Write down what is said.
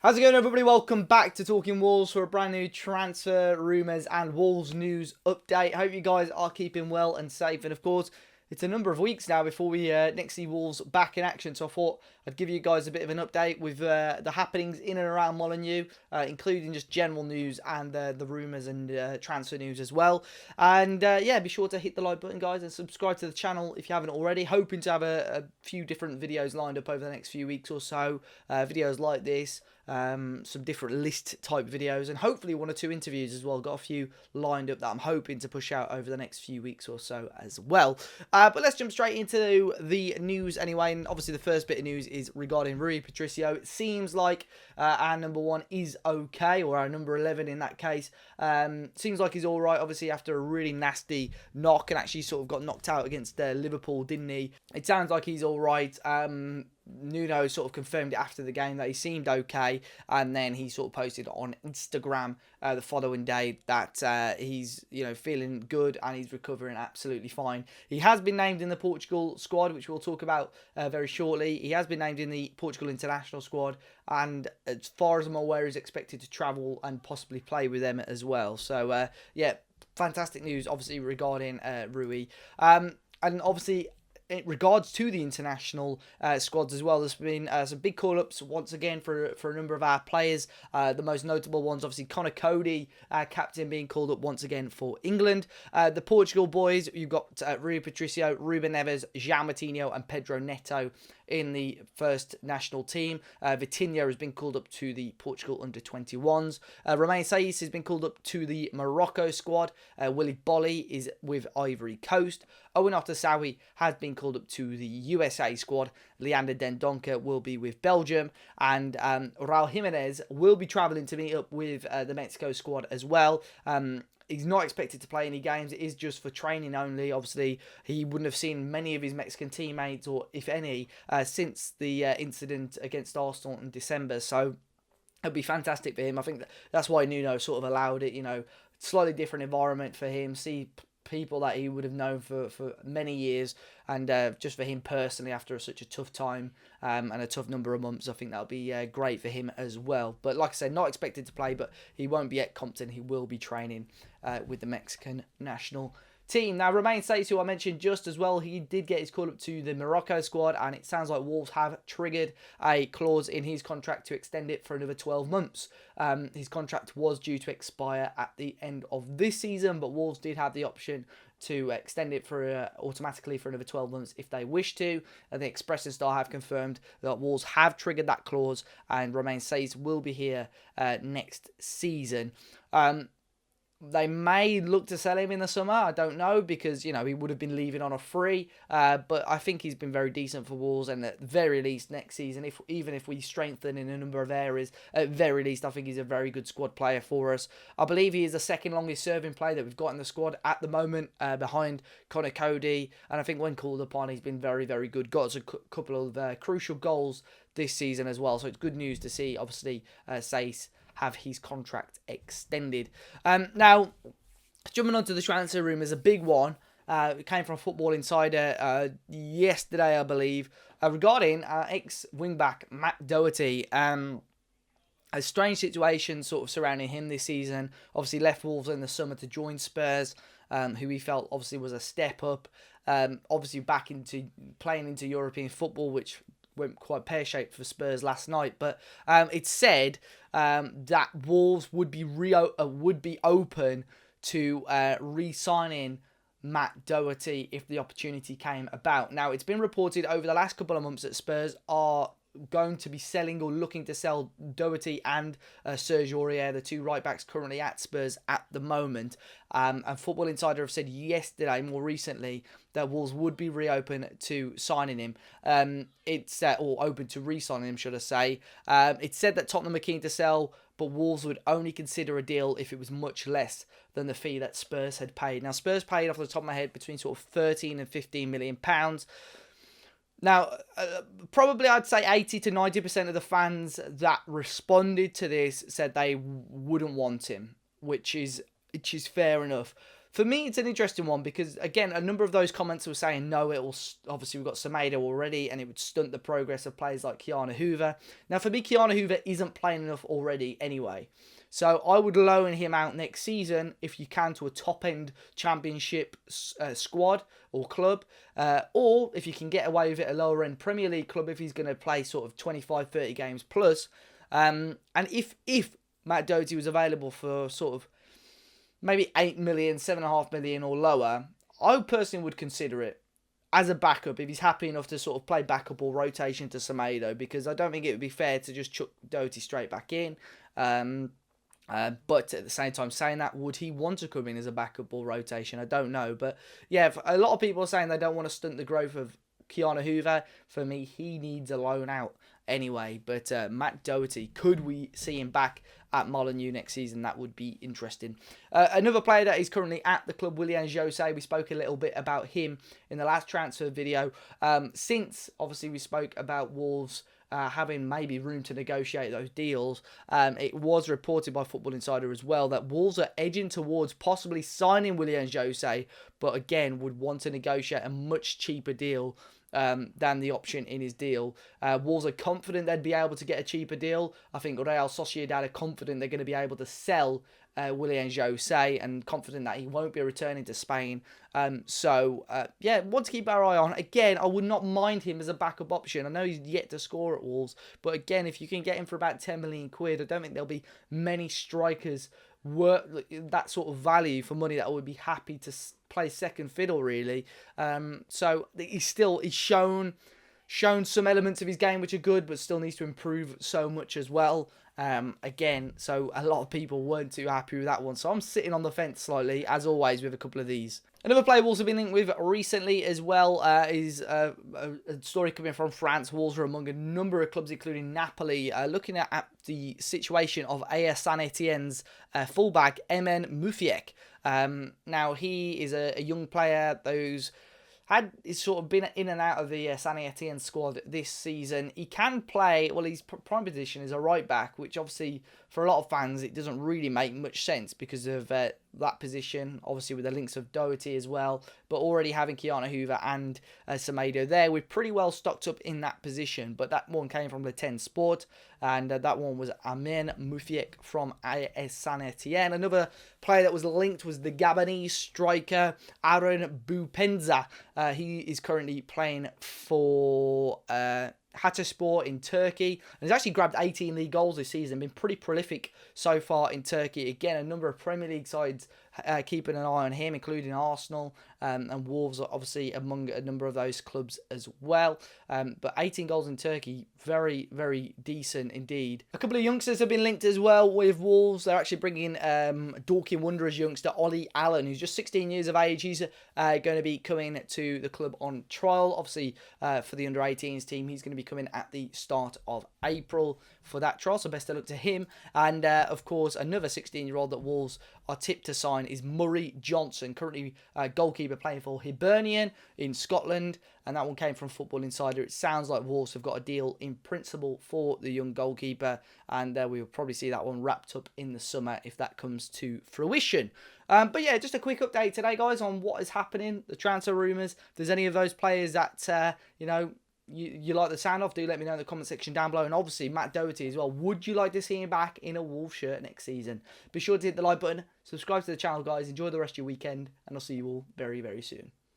How's it going, everybody? Welcome back to Talking Wolves for a brand new transfer rumours and Wolves news update. Hope you guys are keeping well and safe. And of course, it's a number of weeks now before we next see Wolves back in action. So I thought I'd give you guys a bit of an update with the happenings in and around Molineux, including just general news and the rumours and transfer news as well. And yeah, be sure to hit the like button, guys, and subscribe to the channel if you haven't already. Hoping to have a few different videos lined up over the next few weeks or so. Videos like this. Some different list type videos, and hopefully one or two interviews as well. Got a few lined up that I'm hoping to push out over the next few weeks or so as well. But let's jump straight into the news anyway. And obviously the first bit of news is regarding Rui Patricio. It seems like our number 1 is okay, or our number 11 in that case. Seems like he's all right, obviously, after a really nasty knock, and actually sort of got knocked out against Liverpool, didn't he? It sounds like he's all right. Nuno sort of confirmed it after the game that he seemed okay, and then he sort of posted on Instagram the following day that he's feeling good and he's recovering absolutely fine. He has been named in the Portugal squad, which we'll talk about very shortly. He has been named in the Portugal international squad, and as far as I'm aware, he's expected to travel and possibly play with them as well. So yeah, fantastic news obviously regarding Rui, and obviously in regards to the international squads as well, there's been some big call-ups once again for a number of our players. The most notable ones, obviously, Conor Cody, captain, being called up once again for England. The Portugal boys, you've got Rui Patricio, Ruben Neves, João Moutinho and Pedro Neto in the first national team. Vitinha has been called up to the Portugal under-21s. Romain Saiss has been called up to the Morocco squad. Willy Bolly is with Ivory Coast. Owen Otasawi has been called up to the USA squad. Leander Dendoncker will be with Belgium. And Raul Jimenez will be travelling to meet up with the Mexico squad as well. He's not expected to play any games. It is just for training only. Obviously, he wouldn't have seen many of his Mexican teammates, or if any, since the incident against Arsenal in December. So it'd be fantastic for him. I think that's why Nuno sort of allowed it. Slightly different environment for him. See people that he would have known for many years, and just for him personally after such a tough time and a tough number of months, I think that'll be great for him as well. But like I said, not expected to play, but he won't be at Compton. He will be training with the Mexican national team. Now, Romain Saiss, who I mentioned just as well, he did get his call up to the Morocco squad, and it sounds like Wolves have triggered a clause in his contract to extend it for another 12 months. His contract was due to expire at the end of this season, but Wolves did have the option to extend it for automatically for another 12 months if they wish to. And the Express and Star have confirmed that Wolves have triggered that clause, and Romain Saiss will be here next season. They may look to sell him in the summer. I don't know, because, he would have been leaving on a free. But I think he's been very decent for Wolves, and at the very least next season, even if we strengthen in a number of areas, at very least I think he's a very good squad player for us. I believe he is the second longest serving player that we've got in the squad at the moment, behind Conor Cody. And I think when called upon, he's been very, very good. Got us a couple of crucial goals this season as well. So it's good news to see, obviously, Saiss have his contract extended. Now, jumping on to the transfer rumours, a big one. It came from Football Insider yesterday, I believe, regarding ex-wingback Matt Doherty. A strange situation sort of surrounding him this season. Obviously left Wolves in the summer to join Spurs, who he felt obviously was a step up. Obviously back into playing into European football, which went quite pear-shaped for Spurs last night. But it's said that Wolves would be open to re-signing Matt Doherty if the opportunity came about. Now, it's been reported over the last couple of months that Spurs are going to be selling or looking to sell Doherty and Serge Aurier, the two right-backs currently at Spurs at the moment. And Football Insider have said yesterday, more recently, that Wolves would be reopen to signing him. Or open to re-signing him, should I say. It's said that Tottenham are keen to sell, but Wolves would only consider a deal if it was much less than the fee that Spurs had paid. Now, Spurs paid, off the top of my head, between sort of 13 and 15 million pounds. Now, probably I'd say 80 to 90% of the fans that responded to this said they wouldn't want him, which is fair enough. for me, it's an interesting one because, again, a number of those comments were saying, no, it will, obviously we've got Semedo already and it would stunt the progress of players like Keanu Hoover. Now, for me, Keanu Hoover isn't playing enough already anyway. So I would loan him out next season, if you can, to a top-end championship squad or club. Or, if you can get away with it, a lower-end Premier League club if he's going to play sort of 25, 30 games plus. And if Matt Doherty was available for sort of maybe 8 million, 7.5 million or lower, I personally would consider it as a backup if he's happy enough to sort of play backup or rotation to Semedo, because I don't think it would be fair to just chuck Doherty straight back in. But at the same time, saying that, would he want to come in as a backup or rotation? I don't know. But yeah, a lot of people are saying they don't want to stunt the growth of Keanu Hoover. For me, he needs a loan out anyway. But Matt Doherty, could we see him back at Molineux next season? That would be interesting. Another player that is currently at the club, Willian Jose. We spoke a little bit about him in the last transfer video. Since, obviously, we spoke about Wolves having maybe room to negotiate those deals, it was reported by Football Insider as well that Wolves are edging towards possibly signing Willian Jose, but again would want to negotiate a much cheaper deal than the option in his deal. Wolves are confident they'd be able to get a cheaper deal. I think Real Sociedad are confident they're going to be able to sell Willian Jose, and confident that he won't be returning to Spain. Yeah, want to keep our eye on. Again, I would not mind him as a backup option. I know he's yet to score at Wolves, but again, if you can get him for about 10 million quid, I don't think there'll be many strikers worth that sort of value for money that I would be happy to play second fiddle, really. So he's shown some elements of his game which are good, but still needs to improve so much as well. Again, so a lot of people weren't too happy with that one. So I'm sitting on the fence slightly, as always, with a couple of these. Another player Wolves have been linked with recently as well is a story coming from France. Wolves are among a number of clubs, including Napoli, looking at the situation of AS Saint-Étienne's fullback, Emen Mufiek. Now, he is a young player who's he's sort of been in and out of the Saint-Étienne squad this season. He can play, well, his prime position is a right back, which obviously for a lot of fans it doesn't really make much sense because of that position, obviously with the links of Doherty as well, but already having Keanu Hoover and Semedo there, we're pretty well stocked up in that position. But that one came from Le 10 Sport, and that one was Emen Mufiek from AS Saint-Étienne. Another player that was linked was the Gabonese striker Aaron Bupenza. He is currently playing for Hatayspor in Turkey, and he's actually grabbed 18 league goals this season, been pretty prolific so far in Turkey. Again, a number of Premier League sides keeping an eye on him, including Arsenal, and Wolves are obviously among a number of those clubs as well. But 18 goals in Turkey, very, very decent indeed. A couple of youngsters have been linked as well with Wolves. They're actually bringing Dorking Wanderers youngster Ollie Allen, who's just 16 years of age. He's going to be coming to the club on trial. Obviously, for the under-18s team, he's going to be coming at the start of April for that trial, so best of luck to him. And of course, another 16-year-old that Wolves are tipped to sign is Murray Johnson, currently goalkeeper playing for Hibernian in Scotland, and that one came from Football Insider. It sounds like Wolves have got a deal in principle for the young goalkeeper, and we will probably see that one wrapped up in the summer if that comes to fruition. But yeah, just a quick update today, guys, on what is happening, the transfer rumours. If there's any of those players that, you like the sound of, do let me know in the comment section down below. And obviously, Matt Doherty as well. Would you like to see him back in a Wolves shirt next season? Be sure to hit the like button, subscribe to the channel, guys. Enjoy the rest of your weekend, and I'll see you all very, very soon.